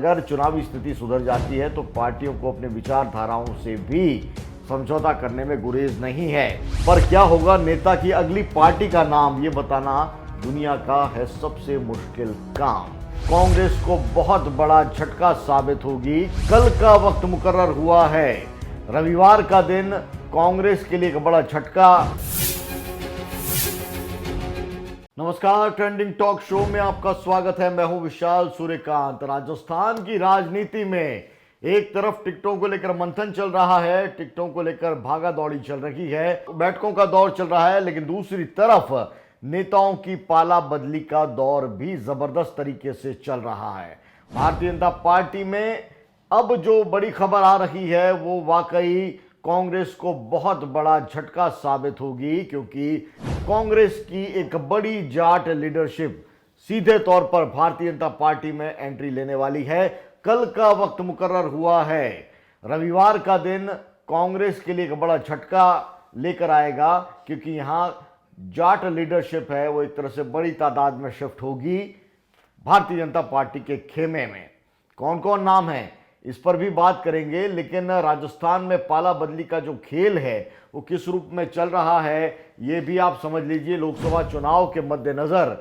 अगर चुनावी स्थिति सुधर जाती है तो पार्टियों को अपने विचारधाराओं से भी समझौता करने में गुरेज नहीं है। पर क्या होगा नेता की अगली पार्टी का नाम, ये बताना दुनिया का है सबसे मुश्किल काम। कांग्रेस को बहुत बड़ा झटका साबित होगी। कल का वक्त मुकर्रर हुआ है, रविवार का दिन कांग्रेस के लिए एक बड़ा झटका। नमस्कार, ट्रेंडिंग टॉक शो में आपका स्वागत है। मैं हूं विशाल सूर्यकांत। राजस्थान की राजनीति में एक तरफ टिकटों को लेकर मंथन चल रहा है, टिकटों को लेकर भागा दौड़ी चल रही है, बैठकों का दौर चल रहा है, लेकिन दूसरी तरफ नेताओं की पाला बदली का दौर भी जबरदस्त तरीके से चल रहा है। भारतीय जनता पार्टी में अब जो बड़ी खबर आ रही है वो वाकई कांग्रेस को बहुत बड़ा झटका साबित होगी, क्योंकि कांग्रेस की एक बड़ी जाट लीडरशिप सीधे तौर पर भारतीय जनता पार्टी में एंट्री लेने वाली है। कल का वक्त मुकर्रर हुआ है, रविवार का दिन कांग्रेस के लिए एक बड़ा झटका लेकर आएगा, क्योंकि यहां जाट लीडरशिप है वो एक तरह से बड़ी तादाद में शिफ्ट होगी भारतीय जनता पार्टी के खेमे में। कौन कौन नाम है इस पर भी बात करेंगे, लेकिन राजस्थान में पाला बदली का जो खेल है वो किस रूप में चल रहा है ये भी आप समझ लीजिए। लोकसभा चुनाव के मद्देनजर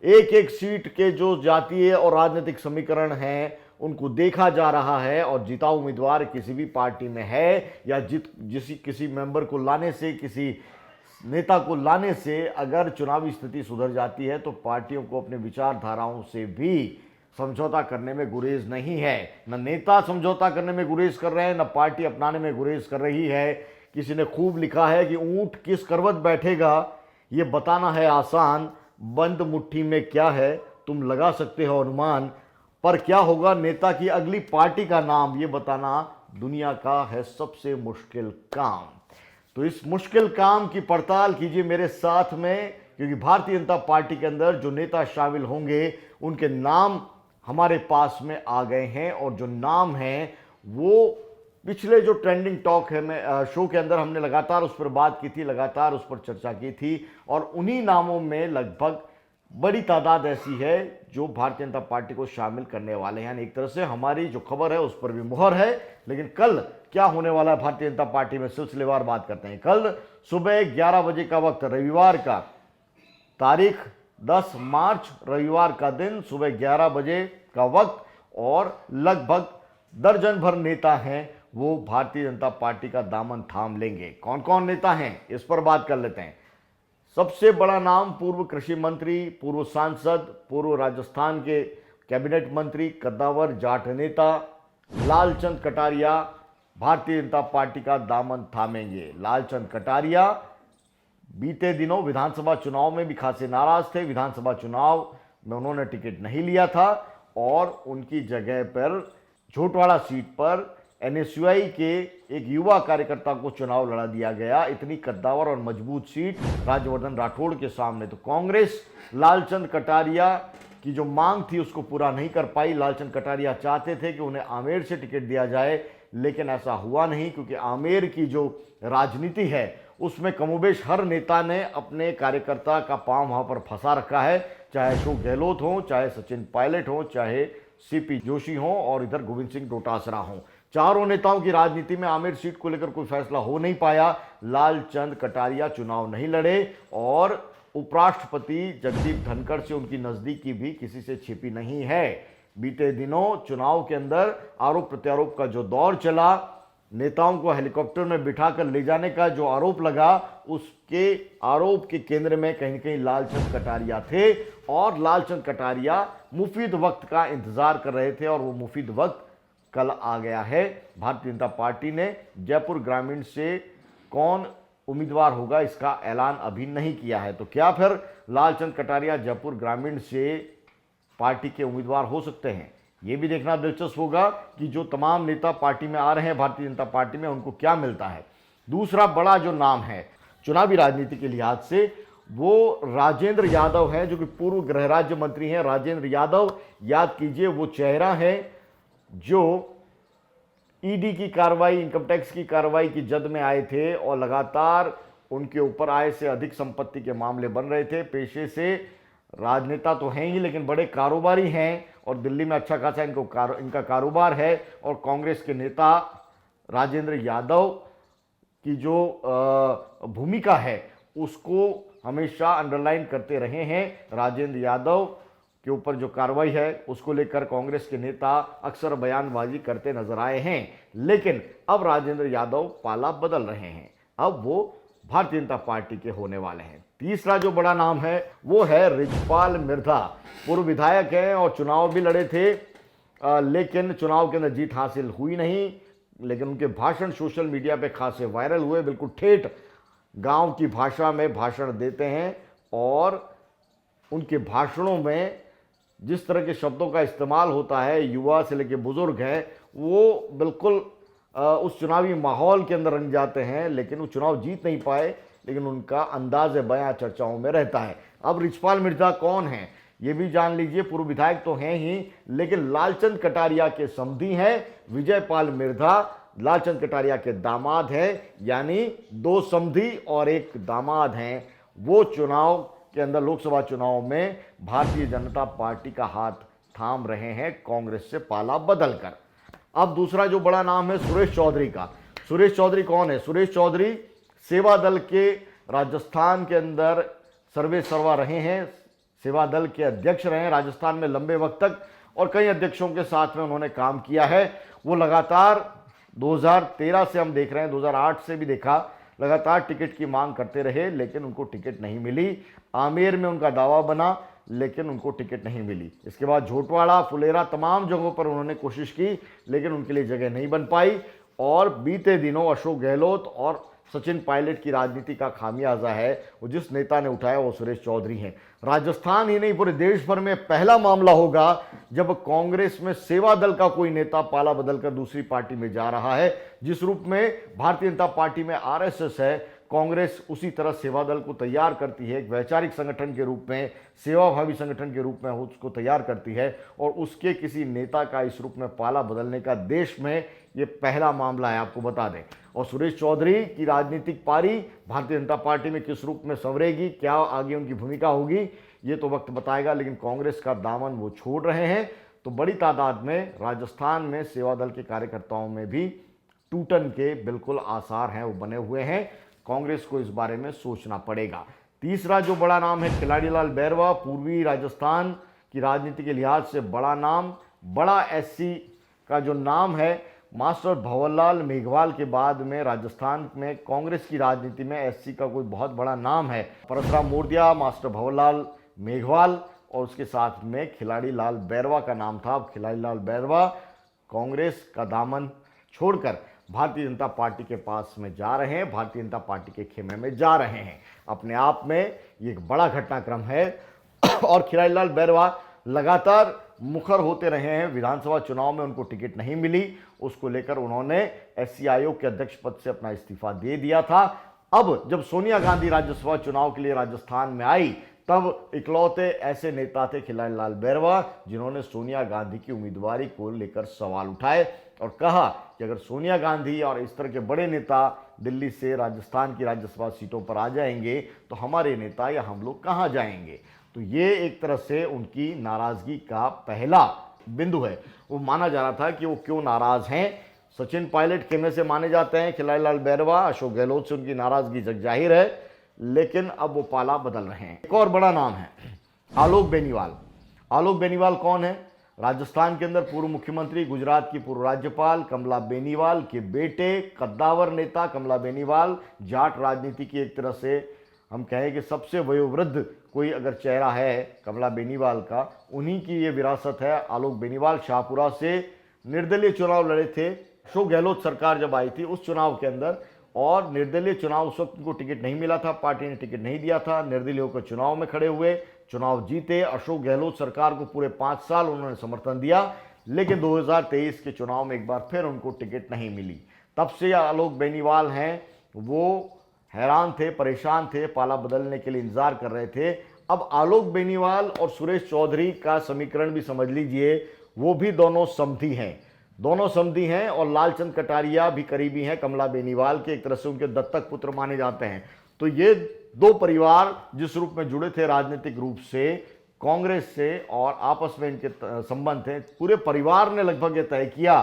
एक एक सीट के जो जातीय और राजनीतिक समीकरण हैं उनको देखा जा रहा है, और जीता उम्मीदवार किसी भी पार्टी में है या किसी मेंबर को लाने से, किसी नेता को लाने से अगर चुनावी स्थिति सुधर जाती है तो पार्टियों को अपने विचारधाराओं से भी समझौता करने में गुरेज नहीं है। न नेता समझौता करने में गुरेज कर रहे हैं, न पार्टी अपनाने में गुरेज कर रही है। किसी ने खूब लिखा है कि ऊंट किस करवट बैठेगा ये बताना है आसान, बंद मुट्ठी में क्या है तुम लगा सकते हो अनुमान। पर क्या होगा नेता की अगली पार्टी का नाम, ये बताना दुनिया का है सबसे मुश्किल काम। तो इस मुश्किल काम की पड़ताल कीजिए मेरे साथ में, क्योंकि भारतीय जनता पार्टी के अंदर जो नेता शामिल होंगे उनके नाम हमारे पास में आ गए हैं, और जो नाम हैं वो पिछले जो ट्रेंडिंग टॉक है मैं शो के अंदर हमने लगातार उस पर बात की थी, लगातार उस पर चर्चा की थी, और उन्हीं नामों में लगभग बड़ी तादाद ऐसी है जो भारतीय जनता पार्टी को शामिल करने वाले हैं। यानी एक तरह से हमारी जो खबर है उस पर भी मुहर है। लेकिन कल क्या होने वाला है भारतीय जनता पार्टी में, सिलसिलेवार बात करते हैं। कल सुबह 11 बजे का वक्त, रविवार का, तारीख 10 मार्च, रविवार का दिन, सुबह 11 बजे का वक्त, और लगभग दर्जन भर नेता हैं वो भारतीय जनता पार्टी का दामन थाम लेंगे। कौन कौन नेता हैं इस पर बात कर लेते हैं। सबसे बड़ा नाम पूर्व कृषि मंत्री, पूर्व सांसद, पूर्व राजस्थान के कैबिनेट मंत्री, कद्दावर जाट नेता लालचंद कटारिया भारतीय जनता पार्टी का दामन थामेंगे। लालचंद कटारिया बीते दिनों विधानसभा चुनाव में भी खासे नाराज थे। विधानसभा चुनाव में उन्होंने टिकट नहीं लिया था और उनकी जगह पर झोटवाड़ा सीट पर एनएसयूआई के एक युवा कार्यकर्ता को चुनाव लड़ा दिया गया। इतनी कद्दावर और मजबूत सीट राज्यवर्धन राठौड़ के सामने तो कांग्रेस लालचंद कटारिया की जो मांग थी उसको पूरा नहीं कर पाई। लालचंद कटारिया चाहते थे कि उन्हें आमेर से टिकट दिया जाए, लेकिन ऐसा हुआ नहीं, क्योंकि आमेर की जो राजनीति है उसमें कमोबेश हर नेता ने अपने कार्यकर्ता का पांव वहां पर फंसा रखा है, चाहे अशोक गहलोत हो, चाहे सचिन पायलट हो, चाहे सीपी जोशी हो, और इधर गोविंद सिंह डोटासरा हो। चारों नेताओं की राजनीति में आमेर सीट को लेकर कोई फैसला हो नहीं पाया। लालचंद कटारिया चुनाव नहीं लड़े, और उपराष्ट्रपति जगदीप धनखड़ से उनकी नजदीकी भी किसी से छिपी नहीं है। बीते दिनों चुनाव के अंदर आरोप प्रत्यारोप का जो दौर चला, नेताओं को हेलीकॉप्टर में बिठाकर ले जाने का जो आरोप लगा, उसके आरोप के केंद्र में कहीं न कहीं लालचंद कटारिया थे, और लालचंद कटारिया मुफीद वक्त का इंतजार कर रहे थे, और वो मुफीद वक्त कल आ गया है। भारतीय जनता पार्टी ने जयपुर ग्रामीण से कौन उम्मीदवार होगा इसका ऐलान अभी नहीं किया है। तो क्या फिर लालचंद कटारिया जयपुर ग्रामीण से पार्टी के उम्मीदवार हो सकते हैं? ये भी देखना दिलचस्प होगा कि जो तमाम नेता पार्टी में आ रहे हैं भारतीय जनता पार्टी में उनको क्या मिलता है। दूसरा बड़ा जो नाम है चुनावी राजनीति के लिहाज से वो राजेंद्र यादव है, जो कि पूर्व गृह राज्य मंत्री हैं। राजेंद्र यादव, याद कीजिए, वो चेहरा है जो ईडी की कार्रवाई, इनकम टैक्स की कार्रवाई की जद में आए थे, और लगातार उनके ऊपर आय से अधिक संपत्ति के मामले बन रहे थे। पेशे से राजनेता तो हैं ही, लेकिन बड़े कारोबारी हैं, और दिल्ली में अच्छा खासा इनका कारोबार है। और कांग्रेस के नेता राजेंद्र यादव की जो भूमिका है उसको हमेशा अंडरलाइन करते रहे हैं। राजेंद्र यादव के ऊपर जो कार्रवाई है उसको लेकर कांग्रेस के नेता अक्सर बयानबाजी करते नजर आए हैं। लेकिन अब राजेंद्र यादव पाला बदल रहे हैं, अब वो भारतीय जनता पार्टी के होने वाले हैं। तीसरा जो बड़ा नाम है वो है रिजपाल मिर्धा। पूर्व विधायक हैं और चुनाव भी लड़े थे, लेकिन चुनाव के अंदर जीत हासिल हुई नहीं। लेकिन उनके भाषण सोशल मीडिया पे खासे वायरल हुए, बिल्कुल ठेठ गांव की भाषा में भाषण देते हैं और उनके भाषणों में जिस तरह के शब्दों का इस्तेमाल होता है, युवा से लेकर बुजुर्ग हैं वो बिल्कुल उस चुनावी माहौल के अंदर रंग जाते हैं। लेकिन वो चुनाव जीत नहीं पाए, लेकिन उनका अंदाज बयां चर्चाओं में रहता है। अब रिजपाल मिर्जा कौन है ये भी जान लीजिए। पूर्व विधायक तो हैं ही, लेकिन लालचंद कटारिया के समधी हैं। विजयपाल मिर्धा लालचंद कटारिया के दामाद हैं, यानी दो समधी और एक दामाद हैं। वो चुनाव के अंदर, लोकसभा चुनाव में भारतीय जनता पार्टी का हाथ थाम रहे हैं कांग्रेस से पाला बदलकर। अब दूसरा जो बड़ा नाम है सुरेश चौधरी का। सुरेश चौधरी कौन है? सुरेश चौधरी सेवा दल के राजस्थान के अंदर सर्वे सर्वा रहे हैं, सेवा दल के अध्यक्ष रहे हैं राजस्थान में लंबे वक्त तक, और कई अध्यक्षों के साथ में उन्होंने काम किया है। वो लगातार 2013 से हम देख रहे हैं, 2008 से भी देखा, लगातार टिकट की मांग करते रहे, लेकिन उनको टिकट नहीं मिली। आमेर में उनका दावा बना, लेकिन उनको टिकट नहीं मिली। इसके बाद झोटवाड़ा, फुलेरा, तमाम जगहों पर उन्होंने कोशिश की, लेकिन उनके लिए जगह नहीं बन पाई। और बीते दिनों अशोक गहलोत और सचिन पायलट की राजनीति का खामियाजा है वो जिस नेता ने उठाया वो सुरेश चौधरी हैं। राजस्थान ही नहीं, पूरे देश भर में पहला मामला होगा जब कांग्रेस में सेवा दल का कोई नेता पाला बदलकर दूसरी पार्टी में जा रहा है। जिस रूप में भारतीय जनता पार्टी में आरएसएस है, कांग्रेस उसी तरह सेवा दल को तैयार करती है, एक वैचारिक संगठन के रूप में, सेवाभावी संगठन के रूप में उसको तैयार करती है। और उसके किसी नेता का इस रूप में पाला बदलने का देश में ये पहला मामला है, आपको बता दें। और सुरेश चौधरी की राजनीतिक पारी भारतीय जनता पार्टी में किस रूप में संवरेगी, क्या आगे उनकी भूमिका होगी, ये तो वक्त बताएगा। लेकिन कांग्रेस का दामन वो छोड़ रहे हैं, तो बड़ी तादाद में राजस्थान में सेवा दल के कार्यकर्ताओं में भी टूटन के बिल्कुल आसार हैं, वो बने हुए हैं। कांग्रेस को इस बारे में सोचना पड़ेगा। तीसरा जो बड़ा नाम है खिलाड़ीलाल बैरवा, पूर्वी राजस्थान की राजनीति के लिहाज से बड़ा नाम, बड़ा एससी का जो नाम है। मास्टर भंवरलाल मेघवाल के बाद में राजस्थान में कांग्रेस की राजनीति में एससी का कोई बहुत बड़ा नाम है। परसराम मोरदिया, मास्टर भंवरलाल मेघवाल और उसके साथ में खिलाड़ीलाल बैरवा का नाम था। अब खिलाड़ीलाल बैरवा कांग्रेस का दामन छोड़कर भारतीय जनता पार्टी के पास में जा रहे हैं, भारतीय जनता पार्टी के खेमे में जा रहे हैं। अपने आप में ये एक बड़ा घटनाक्रम है। और खिलाड़ीलाल बैरवा लगातार मुखर होते रहे हैं। विधानसभा चुनाव में उनको टिकट नहीं मिली, उसको लेकर उन्होंने एससी आयोग के अध्यक्ष पद से अपना इस्तीफा दे दिया था। अब जब सोनिया गांधी राज्यसभा चुनाव के लिए राजस्थान में आई, तब इकलौते ऐसे नेता थे खिलाड़ीलाल बैरवा जिन्होंने सोनिया गांधी की उम्मीदवारी को लेकर सवाल उठाए और कहा कि अगर सोनिया गांधी और इस तरह के बड़े नेता दिल्ली से राजस्थान की राज्यसभा सीटों पर आ जाएंगे तो हमारे नेता या हम लोग कहाँ जाएंगे। तो ये एक तरह से उनकी नाराजगी का पहला बिंदु है। वो माना जा रहा था कि वो क्यों नाराज हैं। सचिन पायलट खेमे से माने जाते हैं खिलाड़ीलाल बैरवा, अशोक गहलोत से उनकी नाराजगी जग जाहिर है, लेकिन अब वो पाला बदल रहे हैं। एक और बड़ा नाम है आलोक बेनीवाल। आलोक बेनीवाल कौन है? राजस्थान के अंदर पूर्व मुख्यमंत्री, गुजरात की पूर्व राज्यपाल कमला बेनीवाल के बेटे, कद्दावर नेता कमला बेनीवाल। जाट राजनीति की एक तरह से हम कहें कि सबसे वयोवृद्ध कोई अगर चेहरा है कमला बेनीवाल का, उन्हीं की ये विरासत है। आलोक बेनीवाल शाहपुरा से निर्दलीय चुनाव लड़े थे अशोक गहलोत सरकार जब आई थी उस चुनाव के अंदर, और निर्दलीय चुनाव उस वक्त उनको टिकट नहीं मिला था, पार्टी ने टिकट नहीं दिया था। निर्दलीय होकर चुनाव में खड़े हुए, चुनाव जीते। अशोक गहलोत सरकार को पूरे 5 साल उन्होंने समर्थन दिया, लेकिन 2023 के चुनाव में एक बार फिर उनको टिकट नहीं मिली। तब से आलोक बेनीवाल हैं वो हैरान थे, परेशान थे, पाला बदलने के लिए इंतजार कर रहे थे। अब आलोक बेनीवाल और सुरेश चौधरी का समीकरण भी समझ लीजिए, वो भी दोनों समधी हैं, दोनों समधी हैं। और लालचंद कटारिया भी करीबी हैं कमला बेनीवाल के, एक तरह से उनके दत्तक पुत्र माने जाते हैं। तो ये दो परिवार जिस रूप में जुड़े थे राजनीतिक रूप से, कांग्रेस से और आपस में इनके संबंध थे। पूरे परिवार ने लगभग ये तय किया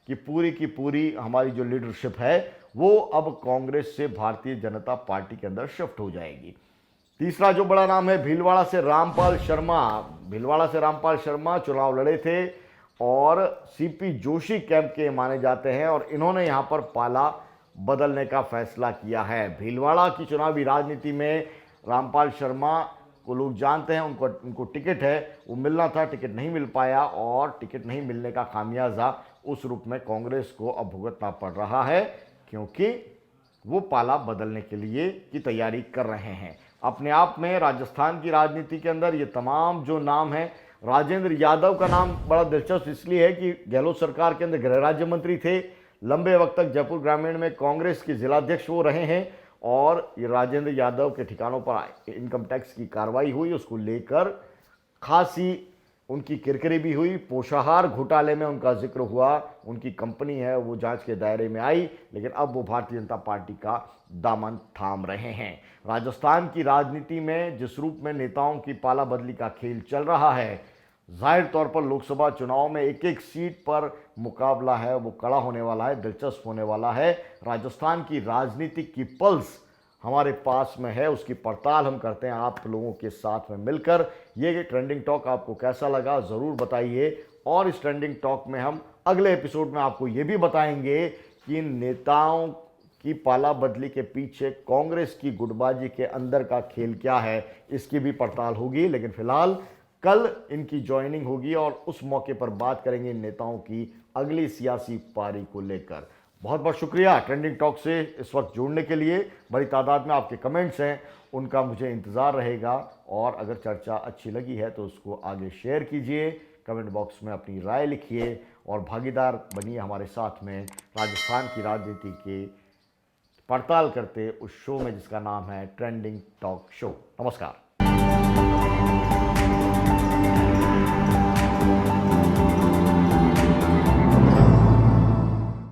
कि पूरी की पूरी हमारी जो लीडरशिप है वो अब कांग्रेस से भारतीय जनता पार्टी के अंदर शिफ्ट हो जाएगी। तीसरा जो बड़ा नाम है, भीलवाड़ा से रामपाल शर्मा। भीलवाड़ा से रामपाल शर्मा चुनाव लड़े थे और सीपी जोशी कैंप के माने जाते हैं और इन्होंने यहां पर पाला बदलने का फैसला किया है। भीलवाड़ा की चुनावी राजनीति में रामपाल शर्मा को लोग जानते हैं, उनको टिकट है, वो मिलना था, टिकट नहीं मिल पाया और टिकट नहीं मिलने का खामियाजा उस रूप में कांग्रेस को अब भुगतना पड़ रहा है, क्योंकि वो पाला बदलने के लिए की तैयारी कर रहे हैं। अपने आप में राजस्थान की राजनीति के अंदर ये तमाम जो नाम है, राजेंद्र यादव का नाम बड़ा दिलचस्प इसलिए है कि गहलोत सरकार के अंदर गृह राज्य मंत्री थे, लंबे वक्त तक जयपुर ग्रामीण में कांग्रेस के जिलाध्यक्ष वो रहे हैं और ये राजेंद्र यादव के ठिकानों पर इनकम टैक्स की कार्रवाई हुई, उसको लेकर खासी उनकी किरकिरी भी हुई। पोषाहार घोटाले में उनका जिक्र हुआ, उनकी कंपनी है वो जांच के दायरे में आई, लेकिन अब वो भारतीय जनता पार्टी का दामन थाम रहे हैं। राजस्थान की राजनीति में जिस रूप में नेताओं की पाला बदली का खेल चल रहा है, जाहिर तौर पर लोकसभा चुनाव में एक एक सीट पर मुकाबला है वो कड़ा होने वाला है, दिलचस्प होने वाला है। राजस्थान की राजनीतिक की पल्स हमारे पास में है, उसकी पड़ताल हम करते हैं आप लोगों के साथ में मिलकर। ये ट्रेंडिंग टॉक आपको कैसा लगा ज़रूर बताइए और इस ट्रेंडिंग टॉक में हम अगले एपिसोड में आपको ये भी बताएंगे कि नेताओं की पाला बदली के पीछे कांग्रेस की गुटबाजी के अंदर का खेल क्या है, इसकी भी पड़ताल होगी। लेकिन फिलहाल कल इनकी ज्वाइनिंग होगी और उस मौके पर बात करेंगे इन नेताओं की अगली सियासी पारी को लेकर। बहुत बहुत शुक्रिया ट्रेंडिंग टॉक से इस वक्त जुड़ने के लिए। बड़ी तादाद में आपके कमेंट्स हैं, उनका मुझे इंतज़ार रहेगा और अगर चर्चा अच्छी लगी है तो उसको आगे शेयर कीजिए, कमेंट बॉक्स में अपनी राय लिखिए और भागीदार बनिए हमारे साथ में राजस्थान की राजनीति की पड़ताल करते उस शो में जिसका नाम है ट्रेंडिंग टॉक शो। नमस्कार।